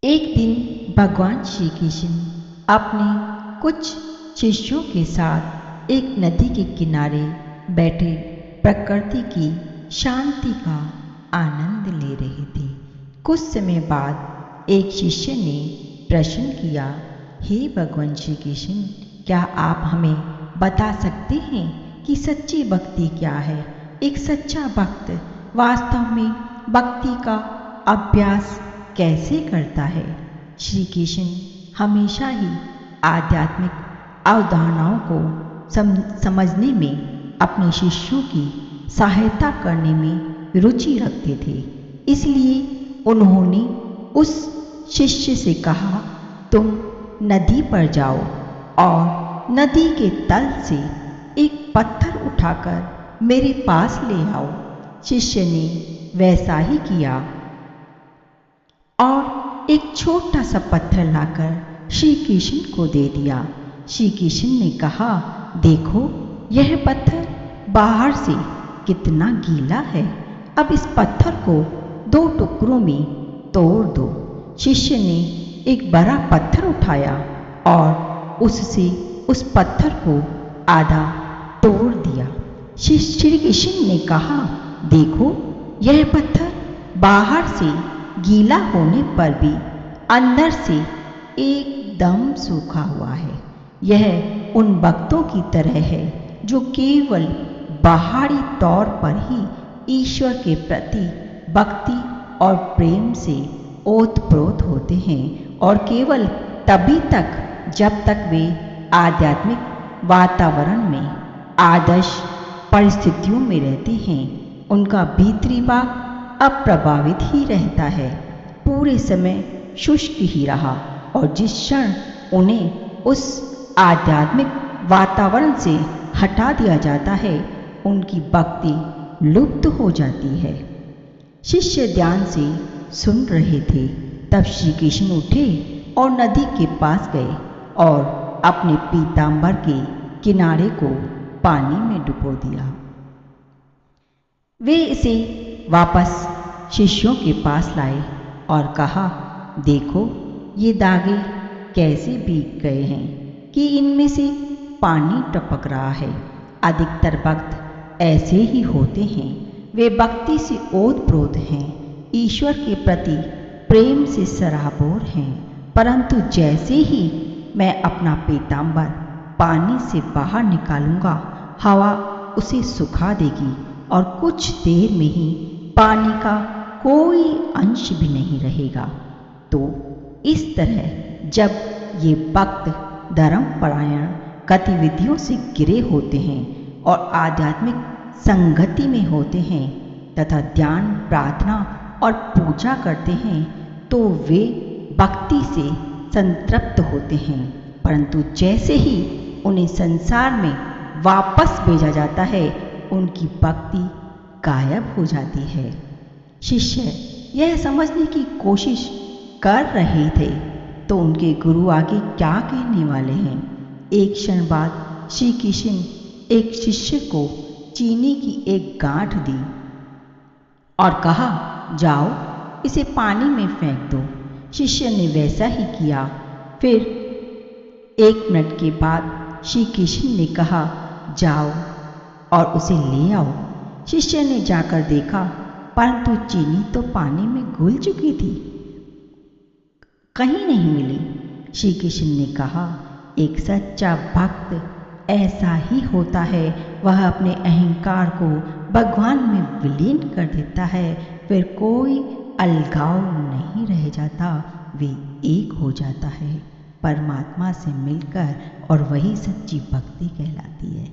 एक दिन भगवान श्री कृष्ण अपने कुछ शिष्यों के साथ एक नदी के किनारे बैठे प्रकृति की शांति का आनंद ले रहे थे। कुछ समय बाद एक शिष्य ने प्रश्न किया, हे भगवान श्री कृष्ण, क्या आप हमें बता सकते हैं कि सच्ची भक्ति क्या है? एक सच्चा भक्त वास्तव में भक्ति का अभ्यास कैसे करता है? श्री कृष्ण हमेशा ही आध्यात्मिक अवधारणाओं को समझने में अपने शिष्यों की सहायता करने में रुचि रखते थे। इसलिए उन्होंने उस शिष्य से कहा, तुम नदी पर जाओ और नदी के तल से एक पत्थर उठाकर मेरे पास ले आओ। शिष्य ने वैसा ही किया और एक छोटा सा पत्थर लाकर श्री कृष्ण को दे दिया। श्री कृष्ण ने कहा, देखो यह पत्थर बाहर से कितना गीला है, अब इस पत्थर को 2 टुकड़ों में तोड़ दो। शिष्य ने एक बड़ा पत्थर उठाया और उससे उस पत्थर को आधा तोड़ दिया। श्री कृष्ण ने कहा, देखो यह पत्थर बाहर से गीला होने पर भी अंदर से एकदम सूखा हुआ है। यह उन भक्तों की तरह है जो केवल बाहरी तौर पर ही ईश्वर के प्रति भक्ति और प्रेम से ओतप्रोत होते हैं और केवल तभी तक जब तक वे आध्यात्मिक वातावरण में आदर्श परिस्थितियों में रहते हैं, उनका भीतरी भाग अप्रभावित ही रहता है, पूरे समय शुष्क ही रहा। और जिस क्षण उन्हें उस आध्यात्मिक वातावरण से हटा दिया जाता है, उनकी भक्ति लुप्त हो जाती है। शिष्य ध्यान से सुन रहे थे। तब श्री कृष्ण उठे और नदी के पास गए और अपने पीतांबर के किनारे को पानी में डुबो दिया। वे इसे वापस शिष्यों के पास लाए और कहा, देखो ये दागे कैसे भीग गए हैं कि इनमें से पानी टपक रहा है। अधिकतर भक्त ऐसे ही होते हैं। वे भक्ति से ओतप्रोत हैं, ईश्वर के प्रति प्रेम से सराबोर हैं, परंतु जैसे ही मैं अपना पीतांबर पानी से बाहर निकालूंगा, हवा उसे सुखा देगी और कुछ देर में ही पानी का कोई अंश भी नहीं रहेगा। तो इस तरह जब ये भक्त धर्मपरायण गतिविधियों से घिरे होते हैं और आध्यात्मिक संगति में होते हैं तथा ध्यान, प्रार्थना और पूजा करते हैं, तो वे भक्ति से संतृप्त होते हैं। परंतु जैसे ही उन्हें संसार में वापस भेजा जाता है, उनकी भक्ति गायब हो जाती है। शिष्य यह समझने की कोशिश कर रहे थे तो उनके गुरु आगे क्या कहने वाले हैं। एक क्षण बाद श्री कृष्ण एक शिष्य को चीनी की एक गांठ दी और कहा, जाओ इसे पानी में फेंक दो। शिष्य ने वैसा ही किया। फिर 1 मिनट के बाद श्री कृष्ण ने कहा, जाओ और उसे ले आओ। शिष्य ने जाकर देखा, परंतु चीनी तो पानी में घुल चुकी थी, कहीं नहीं मिली। श्री कृष्ण ने कहा, एक सच्चा भक्त ऐसा ही होता है। वह अपने अहंकार को भगवान में विलीन कर देता है, फिर कोई अलगाव नहीं रह जाता, वे एक हो जाता है परमात्मा से मिलकर, और वही सच्ची भक्ति कहलाती है।